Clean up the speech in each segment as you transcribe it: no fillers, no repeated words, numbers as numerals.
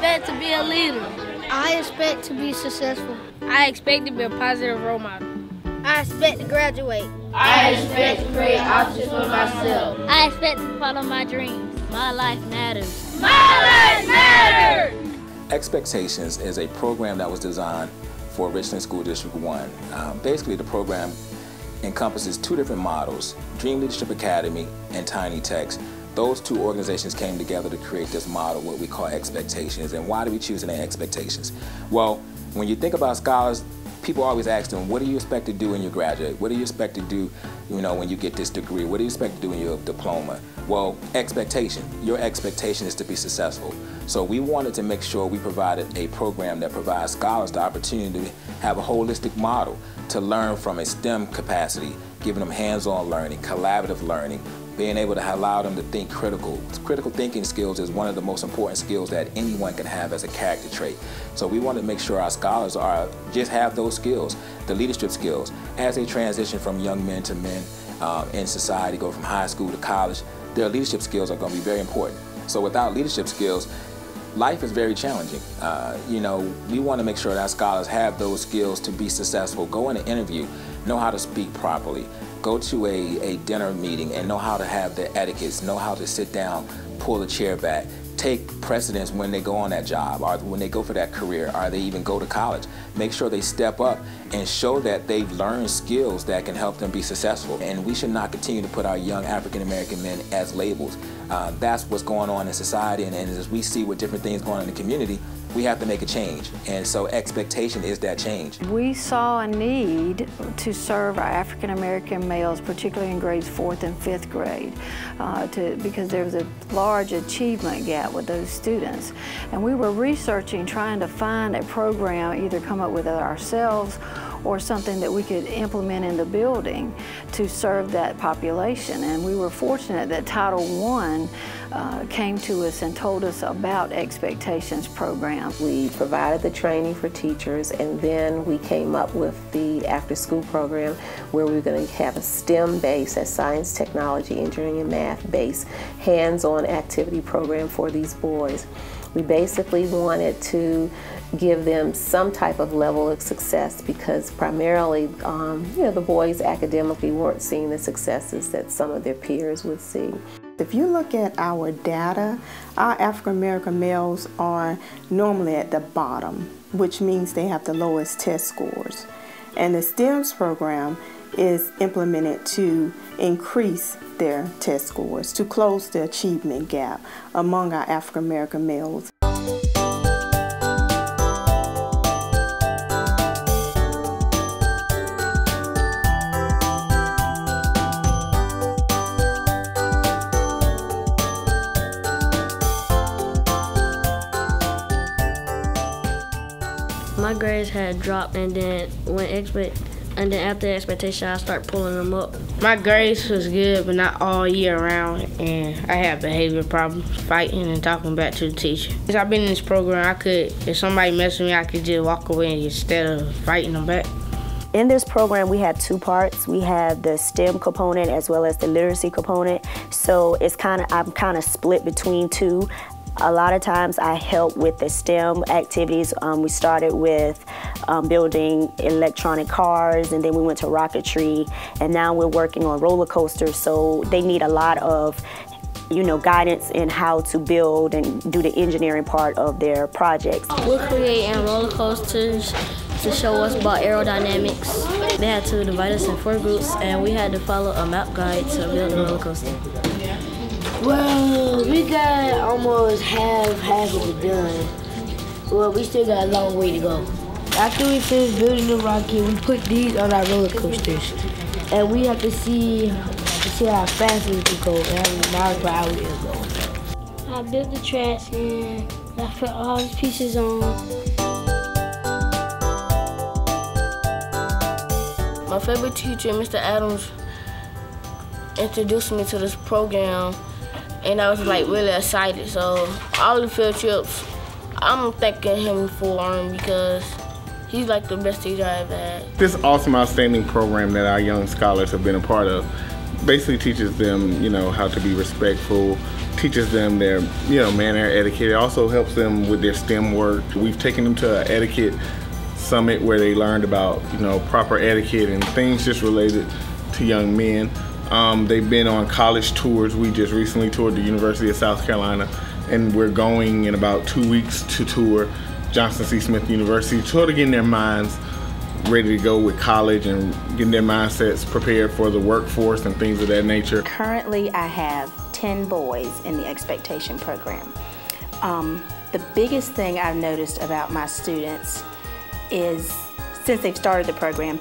expect to be a leader. I expect to be successful. I expect to be a positive role model. I expect to graduate. I expect to create options for myself. I expect to follow my dreams. My life matters. My life matters! eXpectations is a program that was designed for Richland School District 1. Basically, the program encompasses two different models, Dream Leadership Academy and Tiny Techs. Those two organizations came together to create this model, what we call eXpectations. And why do we choose the name eXpectations? Well, when you think about scholars, people always ask them, what do you expect to do when you graduate? What do you expect to do, when you get this degree? What do you expect to do in your diploma? Well, expectation. Your expectation is to be successful. So we wanted to make sure we provided a program that provides scholars the opportunity to have a holistic model to learn from a STEM capacity, giving them hands-on learning, collaborative learning, being able to allow them to think critical. Critical thinking skills is one of the most important skills that anyone can have as a character trait. So we want to make sure our scholars just have those skills, the leadership skills, as they transition from young men to men in society, go from high school to college. Their leadership skills are going to be very important. So without leadership skills, life is very challenging. We want to make sure that our scholars have those skills to be successful. Go in an interview, know how to speak properly. Go to a dinner meeting and know how to have the etiquettes, know how to sit down, pull the chair back, take precedence when they go on that job or when they go for that career or they even go to college. Make sure they step up and show that they've learned skills that can help them be successful. And we should not continue to put our young African American men as labels. That's what's going on in society, and as we see with different things going on in the community, we have to make a change. And so expectation is that change. We saw a need to serve our African American males, particularly in grades 4th and 5th grade, because there was a large achievement gap with those students. And we were researching, trying to find a program, either come up with it ourselves or something that we could implement in the building to serve that population. And we were fortunate that Title I came to us and told us about eXpectations program. We provided the training for teachers, and then we came up with the after-school program where we were going to have a STEM-based, a science, technology, engineering, and math-based hands-on activity program for these boys. We basically wanted to give them some type of level of success because primarily, the boys academically weren't seeing the successes that some of their peers would see. If you look at our data, our African American males are normally at the bottom, which means they have the lowest test scores. And the STEMS program is implemented to increase their test scores, to close the achievement gap among our African American males. My grades had dropped, and then after expectation, I started pulling them up. My grades was good, but not all year round, and I had behavior problems, fighting and talking back to the teacher. Since I've been in this program, if somebody messed with me, I could just walk away instead of fighting them back. In this program, we had two parts. We had the STEM component as well as the literacy component. So I'm kind of split between two. A lot of times I help with the STEM activities. We started with building electronic cars, and then we went to rocketry, and now we're working on roller coasters. So they need a lot of guidance in how to build and do the engineering part of their projects. We're creating roller coasters to show us about aerodynamics. They had to divide us in 4 groups, and we had to follow a map guide to build a roller coaster. Well, we got almost half of it done. Well, we still got a long way to go. After we finish building the rocket, we put these on our roller coasters. And we have to see how fast we can go and how many miles per hour we can go. I built the tracks and I put all the pieces on. My favorite teacher, Mr. Adams, introduced me to this program, and I was really excited. So all the field trips, I'm thanking him for them because he's the best teacher I ever had. This awesome, outstanding program that our young scholars have been a part of basically teaches them, how to be respectful, teaches them their, manner, etiquette. It also helps them with their STEM work. We've taken them to an etiquette summit where they learned about, proper etiquette and things just related to young men. They've been on college tours. We just recently toured the University of South Carolina, and we're going in about 2 weeks to tour Johnson C. Smith University, sort of getting their minds ready to go with college and getting their mindsets prepared for the workforce and things of that nature. Currently, I have 10 boys in the Expectation program. The biggest thing I've noticed about my students is, since they've started the program,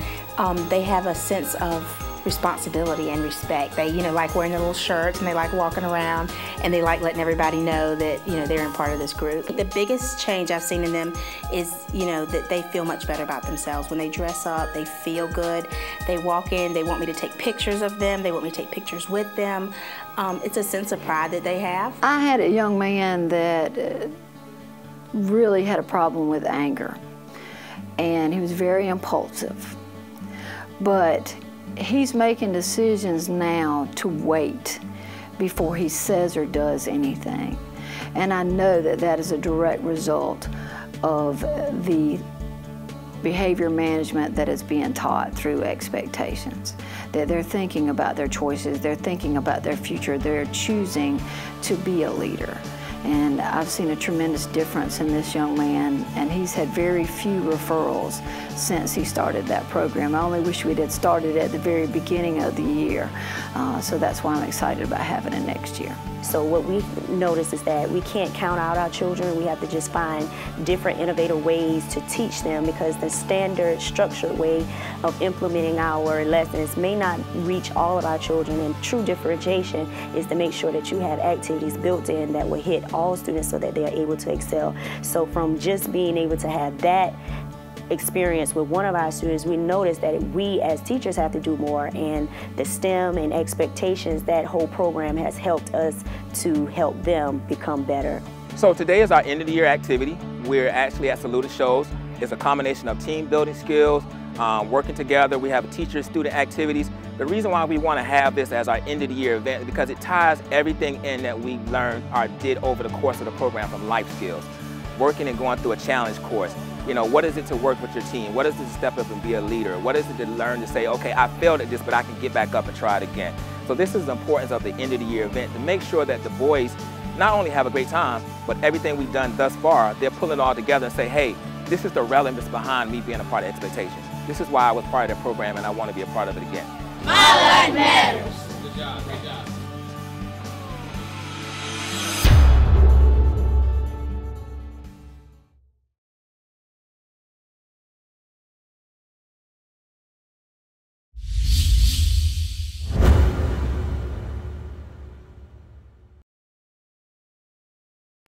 they have a sense of responsibility and respect. They, like wearing their little shirts, and they like walking around, and they like letting everybody know that, they're in part of this group. The biggest change I've seen in them is, that they feel much better about themselves. When they dress up, they feel good. They walk in, they want me to take pictures of them. They want me to take pictures with them. It's a sense of pride that they have. I had a young man that really had a problem with anger, and he was very impulsive. But he's making decisions now to wait before he says or does anything. And I know that that is a direct result of the behavior management that is being taught through Expectations. That they're thinking about their choices, they're thinking about their future, they're choosing to be a leader. And I've seen a tremendous difference in this young man, and he's had very few referrals since he started that program. I only wish we'd had started at the very beginning of the year. So that's why I'm excited about having it next year. So what we've noticed is that we can't count out our children. We have to just find different innovative ways to teach them, because the standard structured way of implementing our lessons may not reach all of our children. And true differentiation is to make sure that you have activities built in that will hit all students so that they are able to excel. So from just being able to have that experience with one of our students, we noticed that we as teachers have to do more, and the STEM and Expectations, that whole program has helped us to help them become better. So today is our end of the year activity. We're actually at Saluda Shows. It's a combination of team building skills, working together. We have teacher-student activities. The reason why we want to have this as our end of the year event is because it ties everything in that we learned or did over the course of the program, from life skills, working and going through a challenge course. What is it to work with your team? What is it to step up and be a leader? What is it to learn to say, okay, I failed at this, but I can get back up and try it again? So this is the importance of the end of the year event, to make sure that the boys not only have a great time, but everything we've done thus far, they're pulling it all together and say, hey, this is the relevance behind me being a part of Expectations. This is why I was part of the program, and I want to be a part of it again. My life matters.